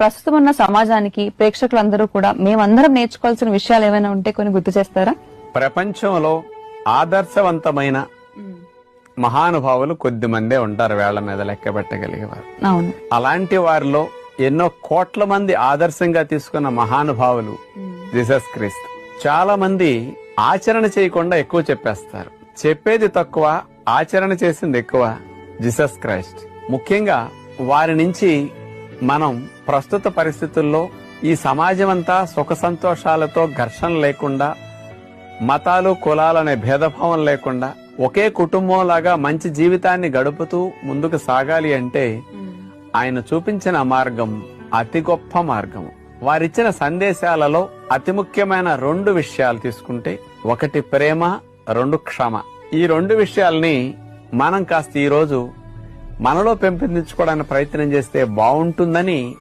ప్రస్తుతం ఉన్న సమాజానికి ప్రేక్షకులందరూ కూడా మేమందరం నేర్చుకోవాల్సిన విషయాలు ఏమైనా ఉంటే కొన్ని గుర్తు చేస్తారా? ప్రపంచంలో ఆదర్శవంతమైన మహానుభావులు కొద్ది మందే ఉంటారు, వేళ్ల మీద లెక్క పెట్టగలిగేవారు. అవును. అలాంటి వారిలో ఎన్నో కోట్ల మంది ఆదర్శంగా తీసుకున్న మహానుభావులు జీసస్ క్రీస్తు. చాలా మంది ఆచరణ చేయకుండా ఎక్కువ చెప్పేస్తారు. చెప్పేది తక్కువ, ఆచరణ చేసింది ఎక్కువ. జీసస్ క్రైస్ట్ ముఖ్యంగా వారి నుంచి మనం ప్రస్తుత పరిస్థితుల్లో ఈ సమాజం అంతా సుఖ సంతోషాలతో ఘర్షణ లేకుండా, మతాలు కులాలనే భేదభావం లేకుండా ఒకే కుటుంబం లాగా మంచి జీవితాన్ని గడుపుతూ ముందుకు సాగాలి అంటే ఆయన చూపించిన మార్గం అతి గొప్ప మార్గం. వారిచ్చిన సందేశాలలో అతి ముఖ్యమైన 2 విషయాలు తీసుకుంటే, 1 ప్రేమ, 2 క్షమ. ఈ 2 విషయాల్ని మనం కాస్త ఈ రోజు మనలో పెంపొందించుకోవడానికి ప్రయత్నం చేస్తే బాగుంటుందని